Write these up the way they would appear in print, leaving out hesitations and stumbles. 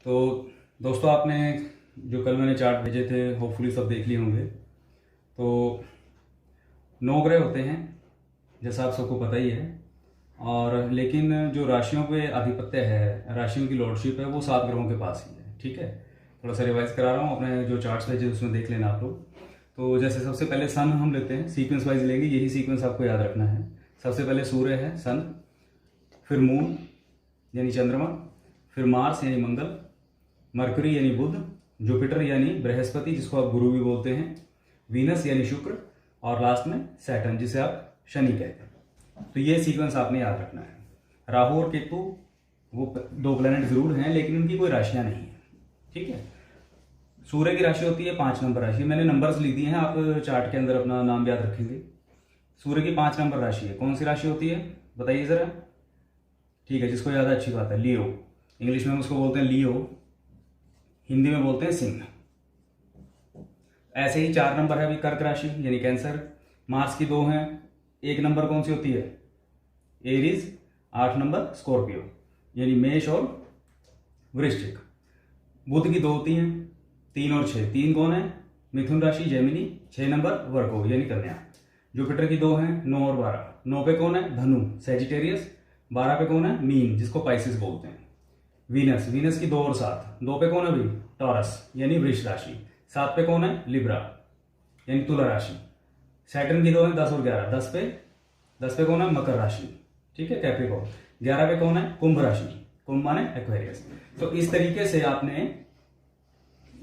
तो दोस्तों, आपने जो कल मैंने चार्ट भेजे थे होपफुली सब देख लिए होंगे। तो 9 ग्रह होते हैं जैसा आप सबको पता ही है, और लेकिन जो राशियों पे आधिपत्य है, राशियों की लॉर्डशिप है, वो 7 ग्रहों के पास ही है। ठीक है, थोड़ा सा रिवाइज करा रहा हूँ, अपने जो चार्ट्स भेजे उसमें देख लेना आप लोग। तो जैसे सबसे पहले सन हम लेते हैं, सीक्वेंस वाइज लेंगे, यही सीक्वेंस आपको याद रखना है। सबसे पहले सूर्य है सन, फिर मून यानी चंद्रमा, फिर मार्स यानी मंगल, मरकरी यानी बुध, जुपिटर यानी बृहस्पति जिसको आप गुरु भी बोलते हैं, वीनस यानी शुक्र, और लास्ट में सैटर्न जिसे आप शनि कहते हैं। तो ये सीक्वेंस आपने याद रखना है। राहु और केतु वो 2 प्लैनेट जरूर हैं, लेकिन उनकी कोई राशियां नहीं है। ठीक है, सूर्य की राशि होती है 5 नंबर राशि। मैंने नंबर्स लिख दिए हैं, आप चार्ट के अंदर अपना नाम याद रखेंगे। सूर्य की 5 नंबर राशि है, कौन सी राशि होती है बताइए जरा। ठीक है, जिसको याद है अच्छी बात है, लियो। इंग्लिश में हम उसको बोलते हैं लियो, हिंदी में बोलते हैं सिंह। ऐसे ही 4 नंबर है अभी कर्क राशि यानी कैंसर। मार्स की 2 हैं, 1 नंबर कौन सी होती है एरीज, 8 नंबर स्कॉर्पियो यानी मेष और वृश्चिक। बुध की 2 होती हैं, 3 और 6। 3 कौन है मिथुन राशि जेमिनी, 6 नंबर वर्गो यानी कन्या। जुपिटर की 2 हैं, 9 और 12। 9 पे कौन है धनु सेजिटेरियस, 12 पे कौन है मीन जिसको पाइसिस बोलते हैं। वीनस की 2 और 7। 2 पे कौन है भाई टॉरस यानी वृष राशि। 7 पे कौन है लिब्रा यानी तुला राशि। सैटर्न की 2 है, 10 और 11। 10 पे कौन है मकर राशि, ठीक है कैप्रिकॉर्न। 11 पे कौन है कुंभ राशि, कुंभ माने एक्वेरियस। तो इस तरीके से आपने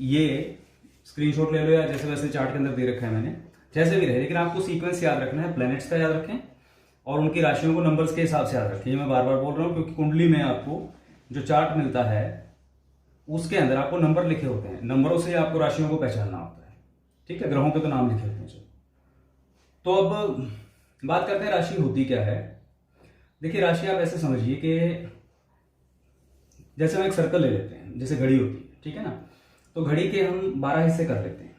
ये स्क्रीनशॉट ले लो या जैसे वैसे चार्ट के अंदर दे रखा है मैंने, जैसे भी रहे, लेकिन आपको सीक्वेंस याद रखना है, प्लैनेट्स का याद रखें और उनकी राशियों को नंबर्स के हिसाब से याद रखें। ये मैं बार बार बोल रहा हूं क्योंकि कुंडली में आपको जो चार्ट मिलता है उसके अंदर आपको नंबर लिखे होते हैं, नंबरों से आपको राशियों को पहचानना होता है। ठीक है, ग्रहों के तो नाम लिखे होते हैं। तो अब बात करते हैं राशि होती क्या है। देखिए, राशि आप ऐसे समझिए कि जैसे हम एक सर्कल ले लेते हैं, जैसे घड़ी होती है, ठीक है ना। तो घड़ी के हम 12 हिस्से कर लेते हैं।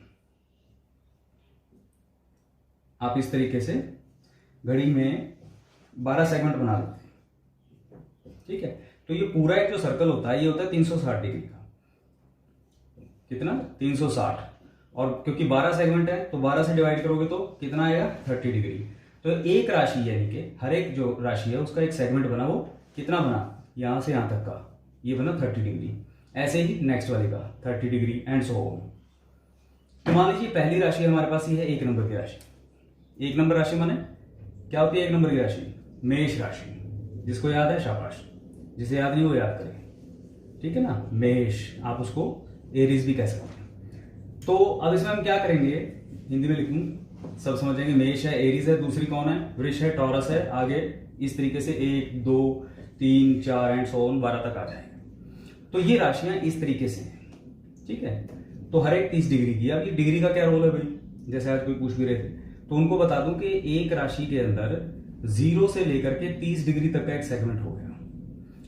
आप इस तरीके से घड़ी में 12 सेगमेंट बना लेते हैं, ठीक है। तो ये पूरा एक जो सर्कल होता है ये होता है 360 डिग्री का। कितना 360, और क्योंकि 12 सेगमेंट है तो 12 से डिवाइड करोगे तो कितना आएगा 30 डिग्री। तो एक राशि यानी कि हर एक जो राशि है उसका एक सेगमेंट बना, वो कितना बना यहां से यहां तक का, ये बना 30 डिग्री। ऐसे ही नेक्स्ट वाले का 30 डिग्री एंड सो ऑन। तो मान लीजिए पहली राशि हमारे पास ये है 1 नंबर की राशि। 1 नंबर राशि माने क्या होती है 1 नंबर की राशि, मेष राशि। जिसको याद है शाबाश, जिसे याद नहीं वो याद करें, ठीक है ना। मेष, आप उसको एरीज भी कह सकते हैं। तो अब इसमें हम क्या करेंगे, हिंदी में लिखूं सब समझ जाएंगे। मेष है, एरीज है, दूसरी कौन है वृष है, टॉरस है, आगे इस तरीके से 1 2 3 4 एंड सो ऑन 12 तक आ जाएंगे। तो ये राशियां इस तरीके से हैं, ठीक है। तो हर एक 30 डिग्री की। अब ये डिग्री का क्या रोल है भाई, जैसे आज कोई पूछ भी रहे थे, तो उनको बता दूं कि एक राशि के अंदर 0 से लेकर के 30 डिग्री तक का एक सेगमेंट हो गया।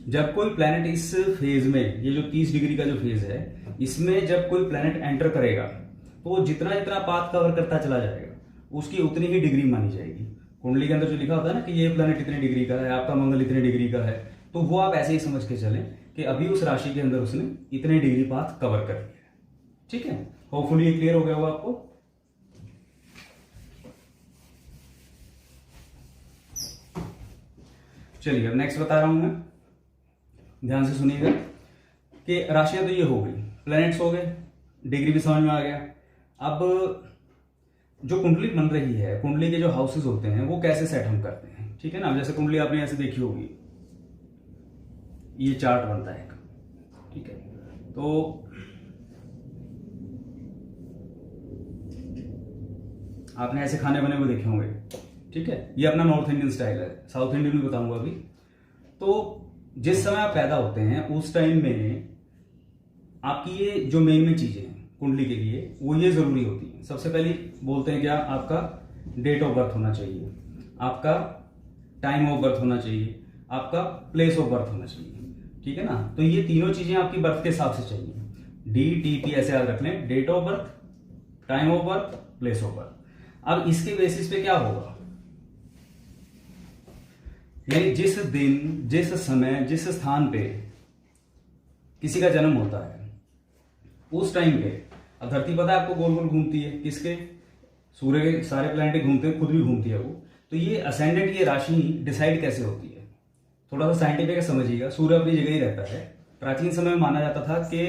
जब कोई प्लैनेट इस फेज में, ये जो 30 डिग्री का जो फेज है, इसमें जब कोई प्लैनेट एंटर करेगा तो वो जितना जितना पाथ कवर करता चला जाएगा उसकी उतनी ही डिग्री मानी जाएगी। कुंडली के अंदर जो लिखा होता है ना कि ये प्लैनेट इतने डिग्री का है, आपका मंगल इतने डिग्री का है, तो वो आप ऐसे ही समझ के चलें कि अभी उस राशि के अंदर उसने इतने डिग्री पाथ कवर कर लिया है। ठीक है, होपफुली ये क्लियर हो गया होगा आपको। चलिए अब नेक्स्ट बता रहा हूं मैं, ध्यान से सुनिएगा कि राशियां तो ये हो गई, प्लैनेट्स हो गए, डिग्री भी समझ में आ गया। अब जो कुंडली बन रही है, कुंडली के जो हाउसेस होते हैं वो कैसे सेट हम करते हैं, ठीक है ना। जैसे कुंडली आपने ऐसे देखी होगी, ये चार्ट बनता है, ठीक है। तो आपने ऐसे खाने बने हुए देखे होंगे, ठीक है। ये अपना नॉर्थ इंडियन स्टाइल है, साउथ इंडियन भी बताऊंगा अभी। तो जिस समय आप पैदा होते हैं उस टाइम में आपकी ये जो मेन चीजें हैं कुंडली के लिए वो ये जरूरी होती है। सबसे पहले बोलते हैं क्या, आपका डेट ऑफ बर्थ होना चाहिए, आपका टाइम ऑफ बर्थ होना चाहिए, आपका प्लेस ऑफ बर्थ होना चाहिए, ठीक है ना। तो ये तीनों चीजें आपकी बर्थ के हिसाब से चाहिए। DTP ऐसे याद रख लें, date of birth, time of birth, place of birth. अब इसके बेसिस पे क्या होगा, यानी जिस दिन, जिस समय, जिस स्थान पे किसी का जन्म होता है, उस टाइम पे अब धरती पता है आपको गोल गोल घूमती है, किसके, सूर्य के सारे प्लैनेट घूमते हैं, खुद भी घूमती है वो। तो ये असेंडेंट, ये राशि डिसाइड कैसे होती है, थोड़ा सा साइंटिफिक समझिएगा। सूर्य अपनी जगह ही रहता है। प्राचीन समय में माना जाता था कि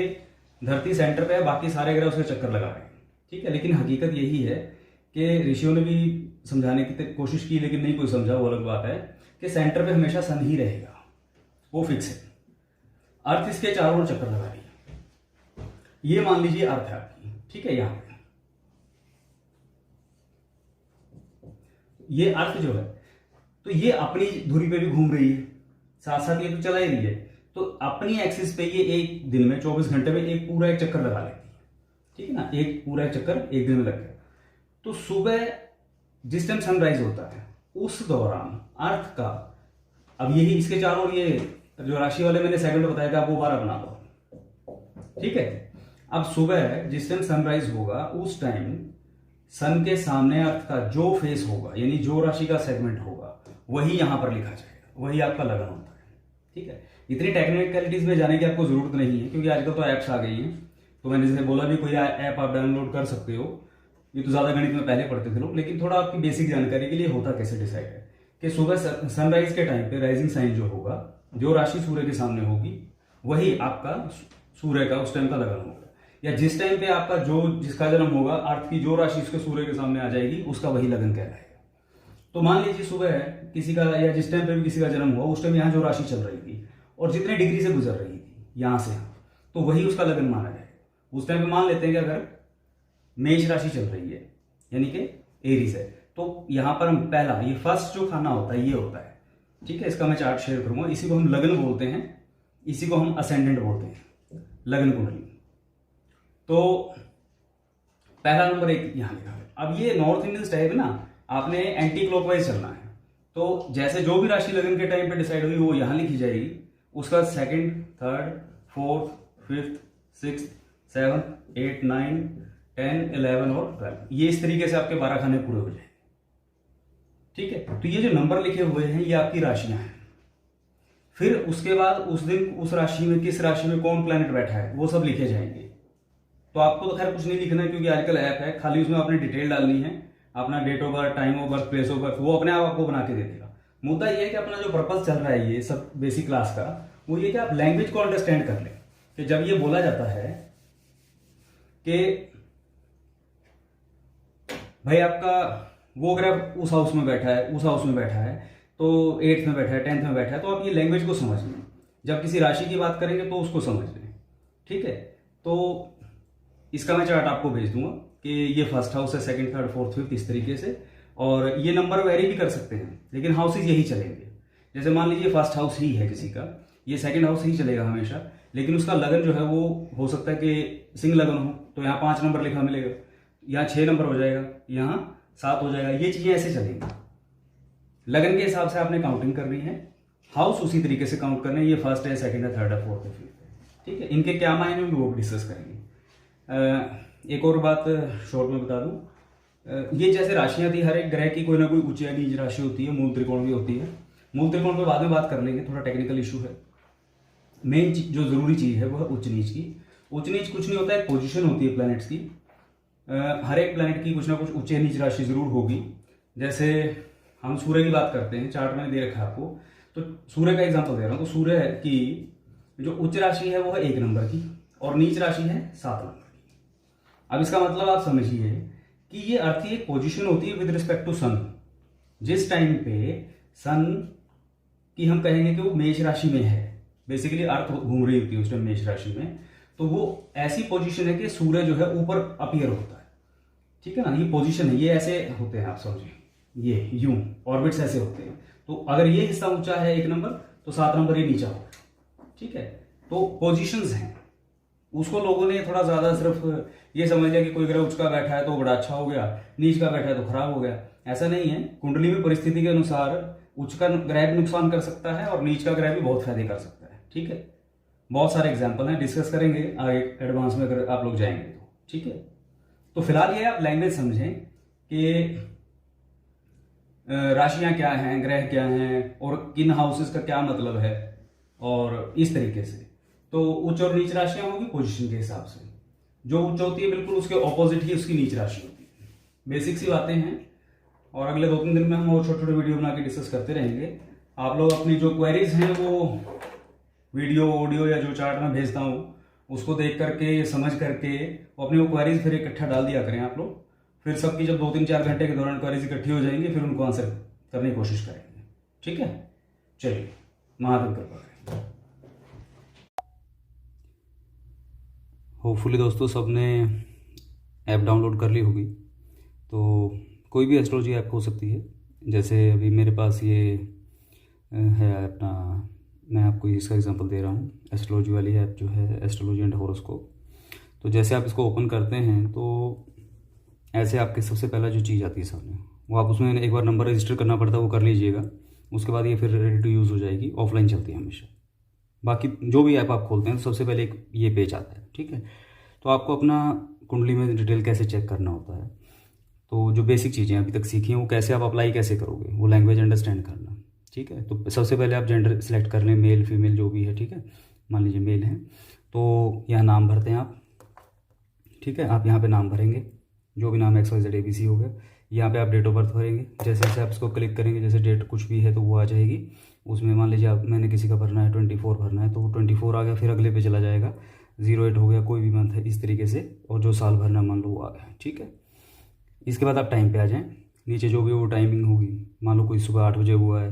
धरती सेंटर पे है, बाकी सारे ग्रह उसके चक्कर लगा रहे हैं, ठीक है। लेकिन हकीकत यही है कि ऋषियों ने भी समझाने की कोशिश की, लेकिन नहीं कोई समझा, वो अलग बात है, कि सेंटर पे हमेशा सन ही रहेगा, वो फिक्स है। अर्थ इसके चारों ओर चक्कर लगा रही है, ये मान लीजिए अर्थ है आपकी, ठीक है। यहां पे ये अर्थ जो है, तो ये अपनी धुरी पे भी घूम रही है, साथ साथ ये तो चला ही रही है। तो अपनी एक्सिस पे ये एक दिन में 24 घंटे में एक पूरा एक चक्कर लगा लेती है, ठीक है ना। एक पूरा एक चक्कर एक दिन में लग गया। तो सुबह जिस टाइम सनराइज होता है उस दौरान अर्थ का, अब यही इसके चारों ओर ये जो राशि वाले मैंने सेकंड बताया था, आप वो 12 बना लो, ठीक है। अब सुबह जिस टाइम सनराइज होगा उस टाइम सन के सामने अर्थ का जो फेस होगा, यानी जो राशि का सेगमेंट होगा, वही यहां पर लिखा जाएगा, वही आपका लगन होता है, ठीक है। इतनी टेक्निकलिटीज में जाने की आपको जरूरत नहीं है, क्योंकि आजकल तो ऐप्स आ गई हैं। तो मैंने जैसे बोला भी, कोई ऐप आप डाउनलोड कर सकते हो। ये तो ज्यादा गणित में पहले पढ़ते थे लोग, लेकिन थोड़ा आपकी बेसिक जानकारी के लिए होता कैसे डिसाइड है कि सुबह सनराइज के टाइम पे राइजिंग साइन जो होगा, जो राशि सूर्य के सामने होगी, वही आपका सूर्य का उस टाइम का लगन होगा। या जिस टाइम पे आपका जो जिसका जन्म होगा, अर्थ की जो राशि उसके सूर्य के सामने आ जाएगी, उसका वही लगन कहलाएगा। तो मान लीजिए सुबह किसी का, या जिस टाइम पे भी किसी का जन्म हुआ, उस टाइम यहाँ जो राशि चल रही थी और जितने डिग्री से गुजर रही थी यहां से यहाँ, तो वही उसका लगन माना जाएगा। उस टाइम पे मान लेते हैं कि अगर मेष राशि चल रही है, यानी कि एरीज है, तो यहां पर हम पहला, ये फर्स्ट जो खाना होता है ये होता है, ठीक है। इसका मैं चार्ट शेयर करूंगा। इसी को हम लगन बोलते हैं, इसी को हम असेंडेंट बोलते हैं, लगन कुंडली। तो पहला नंबर एक यहां लिखा है। अब ये नॉर्थ इंडियन स्टाइल है ना, आपने एंटी क्लॉकवाइज चलना है। तो जैसे जो भी राशि लगन के टाइम पे डिसाइड हुई वो यहां लिखी जाएगी, उसका second, third, fourth, fifth, six, 7, 8, 9, 10, 11 और 12, ये इस तरीके से आपके 12 खाने पूरे हो जाएंगे, ठीक है। तो ये जो नंबर लिखे हुए हैं ये आपकी राशियां हैं। फिर उसके बाद उस दिन उस राशि में, किस राशि में कौन प्लैनेट बैठा है, वो सब लिखे जाएंगे। तो आपको तो खैर कुछ नहीं लिखना है, क्योंकि आजकल ऐप है, खाली उसमें अपनी डिटेल डालनी है, अपना date of birth, time of birth, place of birth, वो अपने आप आपको बना के दे देगा। मुद्दा ये है कि अपना जो पर्पज चल रहा है ये सब बेसिक क्लास का, वो ये कि आप लैंग्वेज को अंडरस्टैंड कर लें। कि जब ये बोला जाता है कि भाई आपका वो ग्रह उस हाउस में बैठा है, उस हाउस में बैठा है, तो 8th में बैठा है, 10th में बैठा है, तो आप ये लैंग्वेज को समझ लें। जब किसी राशि की बात करेंगे तो उसको समझ लें, ठीक है। तो इसका मैं चार्ट आपको भेज दूंगा कि ये फर्स्ट हाउस है, सेकंड, थर्ड, फोर्थ, फिफ्थ, इस तरीके से। और ये नंबर वेरी भी कर सकते हैं, लेकिन हाउसेज यही चलेंगे। जैसे मान लीजिए फर्स्ट हाउस ही है किसी का, ये सेकंड हाउस ही चलेगा हमेशा, लेकिन उसका लगन जो है वो हो सकता है कि सिंह लगन हो, तो यहाँ 5 नंबर लिखा मिलेगा, यहाँ 6 नंबर हो जाएगा, यहाँ 7 हो जाएगा। ये चीजें ऐसे चलेंगी। लगन के हिसाब से आपने काउंटिंग करनी है, हाउस उसी तरीके से काउंट करने, ये फर्स्ट है, सेकंड है, थर्ड है, फोर्थ है, फिफ्थ है, ठीक है। इनके क्या मायने होंगे वो डिस्कस करेंगे। एक और बात शॉर्ट में बता दूं, ये जैसे राशियां थी, हर एक ग्रह की कोई ना कोई उच्च या नीच राशि होती है, मूल त्रिकोण भी होती है। मूल त्रिकोण पे बाद में बात कर लेंगे, थोड़ा टेक्निकल इशू है। मेन जो जरूरी चीज है वो है उच्च नीच की। उच्च नीच कुछ नहीं होता है, पोजीशन होती है प्लैनेट्स की। हर एक प्लैनेट की कुछ ना कुछ उच्च नीच राशि जरूर होगी। जैसे हम सूर्य की बात करते हैं, चार्ट मैंने दे रखा है आपको, तो सूर्य का एग्जाम्पल दे रहा हूँ। तो सूर्य की जो उच्च राशि है वो है 1 नंबर की, और नीच राशि है 7 नंबर की। अब इसका मतलब आप समझिए कि ये अर्थ की एक पोजीशन होती है विद रिस्पेक्ट टू सन। जिस टाइम पे सन की हम कहेंगे कि वो मेष राशि में है, बेसिकली अर्थ घूम रही होती है उस टाइम मेष राशि में, तो वो ऐसी पोजीशन है कि सूर्य जो है ऊपर अपीयर होता है, ठीक है ना। ये पोजीशन है, ये ऐसे होते हैं, आप समझिए ये यूं ऑर्बिट्स ऐसे होते हैं। तो अगर ये हिस्सा ऊंचा है 1 नंबर, तो 7 नंबर ये नीचा होगा, ठीक है। तो पोजीशंस हैं, उसको लोगों ने थोड़ा ज्यादा सिर्फ ये समझ लिया कि कोई ग्रह उच्च का बैठा है तो बड़ा अच्छा हो गया, नीच का बैठा है तो खराब हो गया। ऐसा नहीं है। कुंडली में परिस्थिति के अनुसार उच्च का ग्रह भी नुकसान कर सकता है और नीच का ग्रह भी बहुत फायदे कर सकता है, ठीक है। बहुत सारे एग्जाम्पल हैं, डिस्कस करेंगे आगे एडवांस में अगर आप लोग जाएंगे तो, ठीक है। तो फिलहाल ये आप लैंग्वेज समझें कि राशियां क्या हैं, ग्रह क्या हैं और किन हाउसेस का क्या मतलब है, और इस तरीके से। तो उच्च और नीच राशियां होगी पोजीशन के हिसाब से। जो उच्च होती है बिल्कुल उसके ऑपोजिट ही उसकी नीच राशि होती है। बेसिक सी बातें हैं, और अगले 2-3 दिन में हम और छोटे छोटे वीडियो बना के डिस्कस करते रहेंगे। आप लोग अपनी जो क्वेरीज हैं वो वीडियो ऑडियो या जो चार्ट में भेजता हूँ उसको देख करके समझ करके अपनी वो क्वेरीज फिर इकट्ठा डाल दिया करें आप लोग। फिर सबकी जब 2-3-4 घंटे के दौरान क्वेरीज इकट्ठी हो जाएंगी फिर उनको आंसर करने की कोशिश करेंगे। ठीक है, चलिए, महादेव कृपा करें। होपफुली दोस्तों सबने ऐप डाउनलोड कर ली होगी। तो कोई भी एस्ट्रोलॉजी ऐप हो सकती है, जैसे अभी मेरे पास ये है अपना, मैं आपको इसका एग्जांपल दे रहा हूँ। एस्ट्रोलॉजी वाली ऐप जो है एस्ट्रोलॉजी एंड हॉरोस्कोप। तो जैसे आप इसको ओपन करते हैं तो ऐसे आपके सबसे पहला जो चीज़ आती है सामने, वो आप उसमें एक बार नंबर रजिस्टर करना पड़ता है, वो कर लीजिएगा। उसके बाद ये फिर रेडी टू यूज़ हो जाएगी। ऑफलाइन चलती है हमेशा। बाकी जो भी ऐप आप खोलते हैं तो सबसे पहले एक ये पेज आता है। ठीक है, तो आपको अपना कुंडली में डिटेल कैसे चेक करना होता है, तो जो बेसिक चीज़ें अभी तक सीखी हैं वो कैसे आप अप्लाई कैसे करोगे, वो लैंग्वेज अंडरस्टैंड करना। ठीक है, तो सबसे पहले आप जेंडर सेलेक्ट कर लें, मेल फीमेल जो भी है। ठीक है, मान लीजिए मेल है तो यहाँ नाम भरते हैं आप। ठीक है, आप यहाँ पे नाम भरेंगे, जो भी नाम XYZ ABC हो गया। यहाँ पे आप डेट ऑफ बर्थ भरेंगे। जैसे जैसे आप इसको क्लिक करेंगे, जैसे डेट कुछ भी है तो वो आ जाएगी। उसमें मान लीजिए आप, मैंने किसी का भरना है 24 भरना है तो वो 24 आ गया, फिर अगले पे चला जाएगा। 08 हो गया, कोई भी मंथ है इस तरीके से, और जो साल भरना मान लो वो आ गया। ठीक है, इसके बाद आप टाइम पे आ जाएँ। नीचे जो भी वो टाइमिंग होगी, मान लो कोई सुबह 8 बजे हुआ है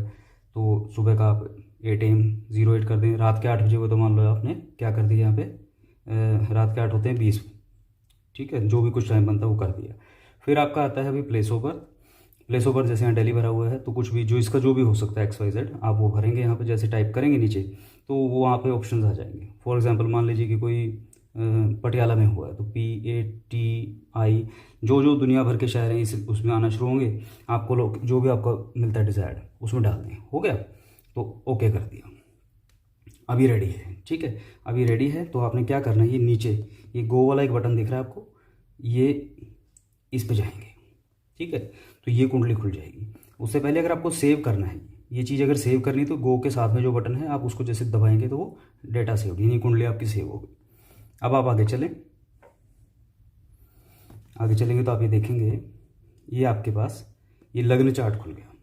तो सुबह का आप 8 AM 08 कर दें। रात के 8 बजे हुआ तो मान लो आपने क्या कर दिया यहाँ पे, रात के 8 होते हैं 20। ठीक है, जो भी कुछ टाइम बनता है वो कर दिया। फिर आपका आता है अभी place of birth. Place of birth जैसे यहाँ दिल्ली भरा हुआ है तो कुछ भी जो इसका जो भी हो सकता है XYZ आप वो भरेंगे। यहाँ पे जैसे टाइप करेंगे नीचे तो वो वहाँ पे ऑप्शंस आ जाएंगे। फॉर एग्जांपल मान लीजिए कि कोई पटियाला में हुआ है तो PATI, जो जो दुनिया भर के शहर हैं इस उसमें आना शुरू होंगे। आपको लोग जो भी आपका मिलता है डिज़ायर्ड उसमें डाल दें। हो गया, तो ओके कर दिया। अभी रेडी है। ठीक है, अभी रेडी है तो आपने क्या करना है, ये नीचे ये गो वाला एक बटन दिख रहा है आपको, ये इस पे जाएंगे। ठीक है, तो ये कुंडली खुल जाएगी। उससे पहले अगर आपको सेव करना है ये चीज़, अगर सेव करनी तो गो के साथ में जो बटन है आप उसको जैसे दबाएंगे तो वो डेटा सेव होगी, यानी कुंडली आपकी सेव होगी। अब आप आगे चलें, आगे चलेंगे तो आप ये देखेंगे ये आपके पास ये लग्न चार्ट खुल गया।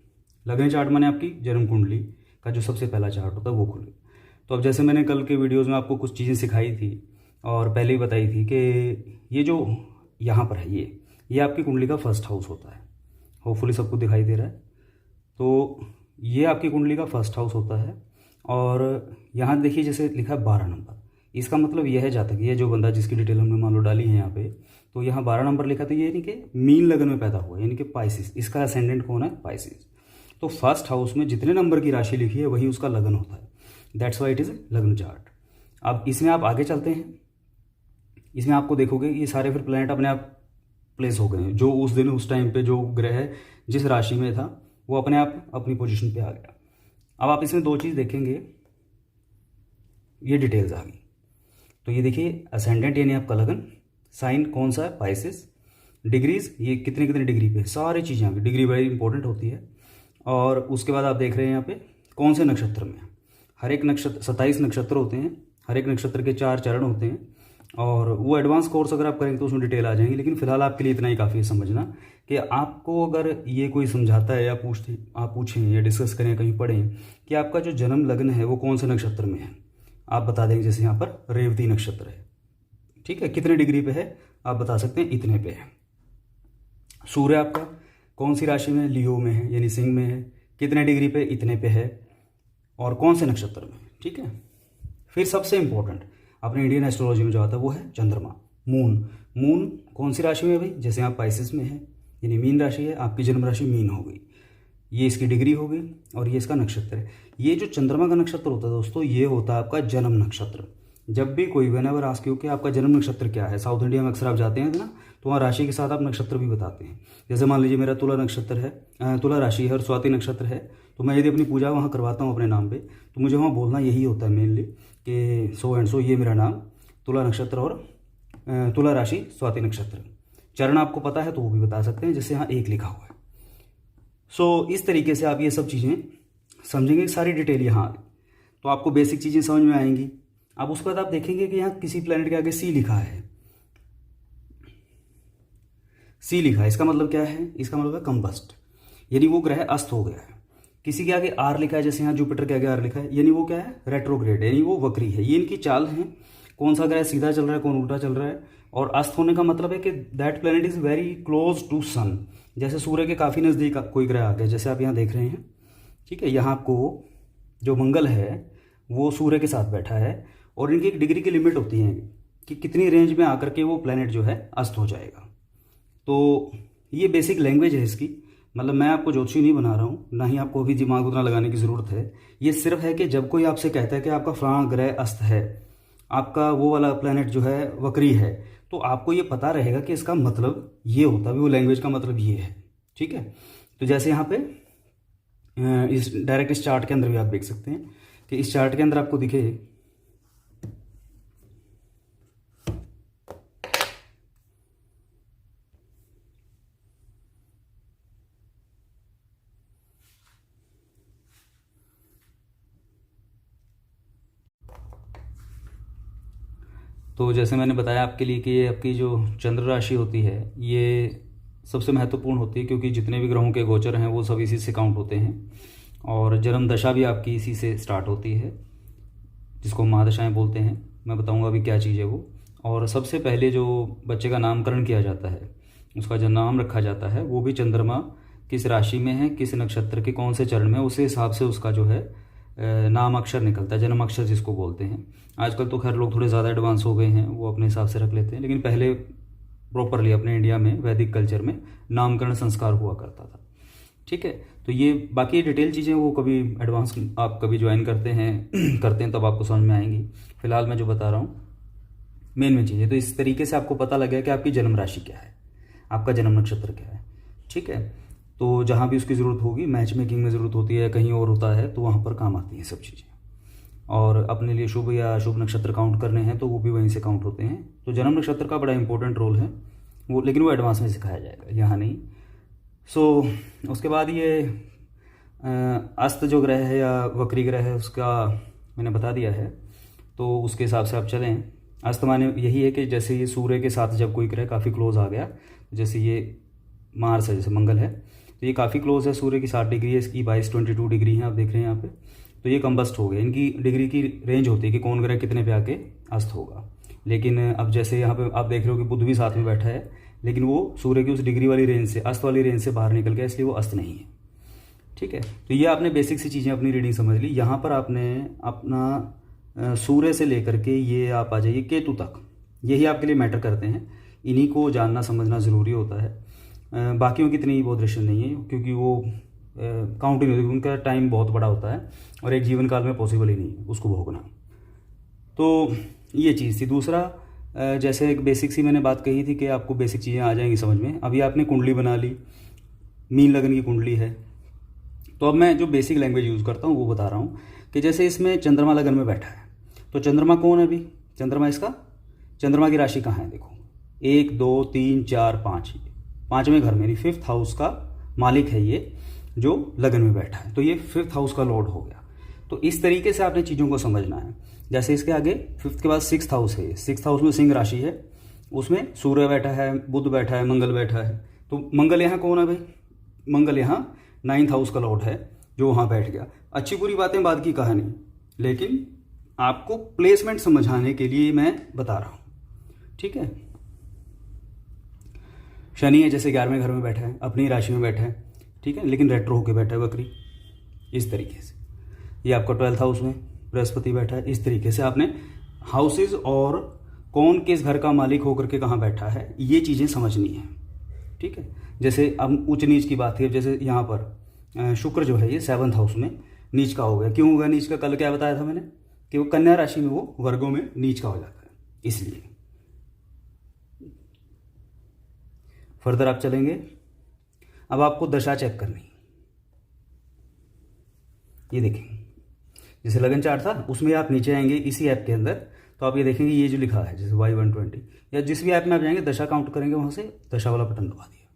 लग्न चार्ट माने आपकी जन्म कुंडली का जो सबसे पहला चार्ट होता है वो खुल गया। तो अब जैसे मैंने कल के वीडियोज़ में आपको कुछ चीज़ें सिखाई थी और पहले ही बताई थी कि ये जो यहाँ पर है ये आपकी कुंडली का फर्स्ट हाउस होता है। होपफुली सबको दिखाई दे रहा है। तो ये आपकी कुंडली का फर्स्ट हाउस होता है। और यहाँ देखिए जैसे लिखा है 12 नंबर, इसका मतलब यह है जातक, ये जो बंदा जिसकी डिटेल हमने मान लो डाली है यहाँ पे, तो यहाँ 12 नंबर लिखा, तो ये यानी कि मीन लगन में पैदा हुआ, यानी कि पाइसिस। इसका असेंडेंट कौन है? पाइसिस। तो फर्स्ट हाउस में जितने नंबर की राशि लिखी है वही उसका लगन होता है। दैट्स वाई इट इज़ लग्न चार्ट। अब इसमें आप आगे चलते हैं, इसमें आपको देखोगे ये सारे फिर प्लैनेट अपने आप प्लेस हो गए हैं। जो उस दिन उस टाइम पे जो ग्रह जिस राशि में था वो अपने आप अपनी पोजीशन पे आ गया। अब आप इसमें दो चीज़ देखेंगे, ये डिटेल्स आ गई। तो ये देखिए असेंडेंट यानी आपका लगन, साइन कौन सा है? पाइसिस। डिग्रीज ये कितने कितने डिग्री पे, सारी चीज़ें आ गई। डिग्री बड़ी इंपॉर्टेंट होती है। और उसके बाद आप देख रहे हैं यहाँ पे कौन से नक्षत्र में, हर एक नक्षत्र 27 नक्षत्र होते हैं, हर एक नक्षत्र के 4 चरण होते हैं। और वो एडवांस कोर्स अगर आप करेंगे तो उसमें डिटेल आ जाएंगी, लेकिन फिलहाल आपके लिए इतना ही काफ़ी है समझना कि आपको अगर ये कोई समझाता है या आप पूछें या डिस्कस करें, कहीं पढ़ें कि आपका जो जन्म लग्न है वो कौन से नक्षत्र में है, आप बता देंगे जैसे यहाँ पर रेवती नक्षत्र है। ठीक है, कितने डिग्री पे है आप बता सकते हैं, इतने पे है। सूर्य आपका कौन सी राशि में? लियो में है, यानी सिंह में है, कितने डिग्री पे? इतने पे है। और कौन से नक्षत्र में? ठीक है। फिर सबसे इंपॉर्टेंट अपने इंडियन एस्ट्रोलॉजी में जो आता है वो है चंद्रमा, मून। मून कौन सी राशि में है भाई? जैसे आप पाइसिस में है, यानी मीन राशि है, आपकी जन्म राशि मीन हो गई, ये इसकी डिग्री हो गई और ये इसका नक्षत्र है। ये जो चंद्रमा का नक्षत्र होता है दोस्तों, ये होता है आपका जन्म नक्षत्र। जब भी कोई व्हेनेवर आस्क यू कि आपका जन्म नक्षत्र क्या है, साउथ इंडिया में अक्सर आप जाते हैं ना, तो वहाँ राशि के साथ आप नक्षत्र भी बताते हैं। जैसे मान लीजिए मेरा तुला नक्षत्र है, तुला राशि है और स्वाति नक्षत्र है, तो मैं यदि अपनी पूजा वहाँ करवाता हूँ अपने नाम पे, तो मुझे वहाँ बोलना यही होता है मेनली कि सो एंड सो, ये मेरा नाम तुला नक्षत्र और तुला राशि स्वाति नक्षत्र। चरण आपको पता है तो वो भी बता सकते हैं, जैसे यहाँ 1 लिखा हुआ है। सो इस तरीके से आप ये सब चीज़ें समझेंगे, सारी डिटेल यहाँ आ गई तो आपको बेसिक चीज़ें समझ में आएंगी। अब उसके बाद आप देखेंगे कि यहाँ किसी प्लेनेट के आगे सी लिखा है, सी लिखा है, इसका मतलब क्या है? इसका मतलब है कंबस्ट, यानी वो ग्रह अस्त हो गया है। किसी के आगे आर लिखा है, जैसे यहाँ जुपिटर के आगे आर लिखा है, यानी वो क्या है? रेट्रोग्रेड, यानी वो वक्री है। ये इनकी चाल है, कौन सा ग्रह सीधा चल रहा है, कौन उल्टा चल रहा है। और अस्त होने का मतलब है कि that planet is very close to sun, जैसे सूर्य के काफ़ी नज़दीक कोई ग्रह आ गया, जैसे आप यहाँ देख रहे हैं। ठीक है, यहाँ आपको जो मंगल है वो सूर्य के साथ बैठा है, और इनकी एक डिग्री की लिमिट होती है कि कितनी रेंज में आकर के वो प्लेनेट जो है अस्त हो जाएगा। तो ये बेसिक लैंग्वेज है इसकी, मतलब मैं आपको ज्योतिषी नहीं बना रहा हूँ, ना ही आपको अभी दिमाग उतना लगाने की ज़रूरत है। ये सिर्फ है कि जब कोई आपसे कहता है कि आपका फलाना ग्रह अस्त है, आपका वो वाला प्लेनेट जो है वक्री है, तो आपको ये पता रहेगा कि इसका मतलब ये होता है, वो लैंग्वेज का मतलब ये है। ठीक है, तो जैसे यहाँ पे इस डायरेक्ट इस चार्ट के अंदर भी आप देख सकते हैं कि इस चार्ट के अंदर आपको दिखे तो जैसे मैंने बताया आपके लिए कि ये आपकी जो चंद्र राशि होती है ये सबसे महत्वपूर्ण होती है, क्योंकि जितने भी ग्रहों के गोचर हैं वो सब इसी से काउंट होते हैं, और जन्म दशा भी आपकी इसी से स्टार्ट होती है, जिसको महादशाएं बोलते हैं। मैं बताऊंगा अभी क्या चीज़ है वो। और सबसे पहले जो बच्चे का नामकरण किया जाता है, उसका जो नाम रखा जाता है, वो भी चंद्रमा किस राशि में है, किस नक्षत्र के कौन से चरण में, उसी हिसाब से उसका जो है नाम अक्षर निकलता है, जन्म अक्षर जिसको बोलते हैं। आजकल तो खैर लोग थोड़े ज़्यादा एडवांस हो गए हैं, वो अपने हिसाब से रख लेते हैं, लेकिन पहले प्रॉपरली अपने इंडिया में वैदिक कल्चर में नामकरण संस्कार हुआ करता था। ठीक है, तो ये बाकी डिटेल चीज़ें वो कभी एडवांस आप कभी ज्वाइन करते हैं तब आपको समझ में आएंगी। फिलहाल मैं जो बता रहा हूँ मेन चीज़ें, तो इस तरीके से आपको पता लग गया कि आपकी जन्म राशि क्या है, आपका जन्म नक्षत्र क्या है। ठीक है, तो जहाँ भी उसकी ज़रूरत होगी, मैच मेकिंग में ज़रूरत होती है, कहीं और होता है, तो वहाँ पर काम आती हैं सब चीज़ें। और अपने लिए शुभ या अशुभ नक्षत्र काउंट करने हैं तो वो भी वहीं से काउंट होते हैं। तो जन्म नक्षत्र का बड़ा इंपॉर्टेंट रोल है वो, लेकिन वो एडवांस में सिखाया जाएगा, यहाँ नहीं। उसके बाद ये अस्त जो ग्रह है या वक्री ग्रह है उसका मैंने बता दिया है, तो उसके हिसाब से आप चलें। अस्त माने यही है कि जैसे ये सूर्य के साथ जब कोई ग्रह काफ़ी क्लोज आ गया, जैसे ये मार्स है, जैसे मंगल है, तो ये काफ़ी क्लोज है सूर्य की, 60 डिग्री है, इसकी 22 डिग्री है, आप देख रहे हैं यहाँ पे। तो ये कंबस्ट हो गए, इनकी डिग्री की रेंज होती है कि कौन ग्रह कितने पे आके अस्त होगा। लेकिन अब जैसे यहाँ पे आप देख रहे हो कि बुध भी साथ में बैठा है, लेकिन वो सूर्य की उस डिग्री वाली रेंज से, अस्त वाली रेंज से बाहर निकल गया, इसलिए वो अस्त नहीं है। ठीक है, तो ये आपने बेसिक सी चीज़ें अपनी रीडिंग समझ ली। यहाँ पर आपने अपना सूर्य से लेकर के ये आप आ जाइए केतु तक, यही आपके लिए मैटर करते हैं, इन्हीं को जानना समझना ज़रूरी होता है। बाकियों की इतनी बहुत दृष्टि नहीं है, क्योंकि वो काउंट ही नहीं होती, उनका टाइम बहुत बड़ा होता है और एक जीवन काल में पॉसिबल ही नहीं है उसको भोगना। तो ये चीज़ थी। दूसरा, जैसे एक बेसिक सी मैंने बात कही थी कि आपको बेसिक चीज़ें आ जाएंगी समझ में। अभी आपने कुंडली बना ली, मीन लगन की कुंडली है, तो अब मैं जो बेसिक लैंग्वेज यूज़ करता हूँ वो बता रहा हूँ कि जैसे इसमें चंद्रमा लगन में बैठा है, तो चंद्रमा कौन है अभी? चंद्रमा इसका, चंद्रमा की राशि कहाँ है? देखो 1 2 3 4 5, 5वें घर में, 5th हाउस का मालिक है ये जो लगन में बैठा है, तो ये 5th हाउस का लॉर्ड हो गया। तो इस तरीके से आपने चीज़ों को समझना है। जैसे इसके आगे 5th के बाद 6th हाउस है, 6th हाउस में सिंह राशि है, उसमें सूर्य बैठा है, बुध बैठा है, मंगल बैठा है। तो मंगल यहाँ कौन है भाई? मंगल यहाँ 9th हाउस का लॉर्ड है जो वहाँ बैठ गया। अच्छी बुरी बातें बाद की कहानी, लेकिन आपको प्लेसमेंट समझाने के लिए मैं बता रहा हूँ। ठीक है, शनि है जैसे 11वें घर में बैठा है, अपनी राशि में बैठा है, ठीक है, लेकिन रेट्रो होके बैठा है वक्री, इस तरीके से। ये आपका 12th हाउस में बृहस्पति बैठा है। इस तरीके से आपने हाउसेज और कौन किस घर का मालिक होकर के कहाँ बैठा है ये चीज़ें समझनी है। ठीक है, जैसे अब उच्च नीच की बात है, जैसे यहाँ पर शुक्र जो है ये 7th हाउस में नीच का हो गया। क्यों होगा नीच का? कल क्या बताया था मैंने कि वो कन्या राशि में, वो वर्गों में नीच का हो जाता है, इसलिए। फर्दर आप चलेंगे, अब आपको दशा चेक करनी। ये देखेंगे जैसे लगन चार्ट था, उसमें आप नीचे आएंगे इसी ऐप के अंदर, तो आप ये देखेंगे ये जो लिखा है जैसे Y120, या जिस भी ऐप में आप जाएंगे दशा काउंट करेंगे, वहाँ से दशा वाला बटन दबा दिया,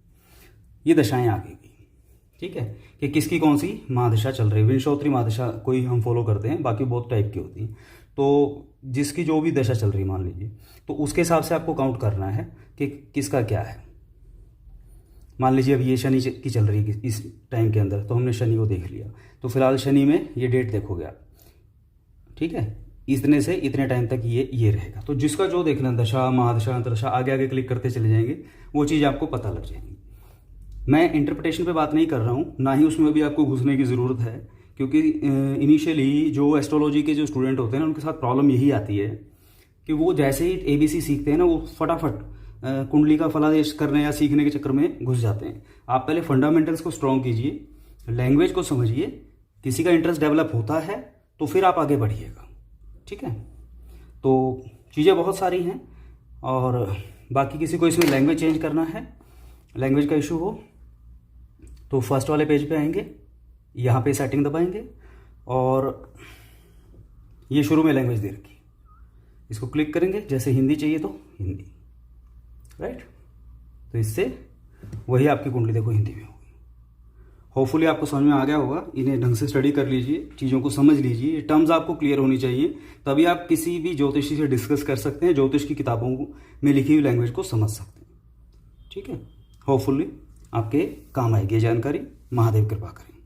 ये दशाएं आ गई। ठीक है, कि किसकी कौन सी महादशा चल रही है। विंशोत्तरी महादशा कोई हम फॉलो करते हैं, बाकी बहुत टाइप की होती हैं। तो जिसकी जो भी दशा चल रही मान लीजिए, तो उसके हिसाब से आपको काउंट करना है कि किसका क्या है। मान लीजिए अब ये शनि की चल रही है इस टाइम के अंदर, तो हमने शनि को देख लिया, तो फिलहाल शनि में ये डेट देखोगे आप, ठीक है, इतने से इतने टाइम तक ये रहेगा। तो जिसका जो देखना, दशा, महादशा, अंतरदशा, आगे आगे क्लिक करते चले जाएंगे, वो चीज़ आपको पता लग जाएगी। मैं इंटरप्रिटेशन पे बात नहीं कर रहा हूँ, ना ही उसमें भी आपको घुसने की ज़रूरत है, क्योंकि इनिशियली जो एस्ट्रोलॉजी के जो स्टूडेंट होते हैं ना, उनके साथ प्रॉब्लम यही आती है कि वो जैसे ही ABC सीखते हैं ना, वो फटाफट कुंडली का फलादेश करने या सीखने के चक्कर में घुस जाते हैं। आप पहले फंडामेंटल्स को स्ट्रॉन्ग कीजिए, लैंग्वेज को समझिए, किसी का इंटरेस्ट डेवलप होता है तो फिर आप आगे बढ़िएगा, ठीक है। तो चीज़ें बहुत सारी हैं, और बाकी किसी को इसमें लैंग्वेज चेंज करना है, लैंग्वेज का इशू हो, तो फर्स्ट वाले पेज पे आएंगे, यहाँ पे सेटिंग दबाएंगे, और ये शुरू में लैंग्वेज दे रखी, इसको क्लिक करेंगे, जैसे हिंदी चाहिए तो हिंदी, राइट। तो इससे वही आपकी कुंडली देखो हिंदी में होगी। होपफुली आपको समझ में आ गया होगा। इन्हें ढंग से स्टडी कर लीजिए, चीज़ों को समझ लीजिए, ये टर्म्स आपको क्लियर होनी चाहिए, तभी आप किसी भी ज्योतिषी से डिस्कस कर सकते हैं, ज्योतिष की किताबों में लिखी हुई लैंग्वेज को समझ सकते हैं, ठीक है। होपफुली आपके काम आएगी ये जानकारी। महादेव कृपा करें।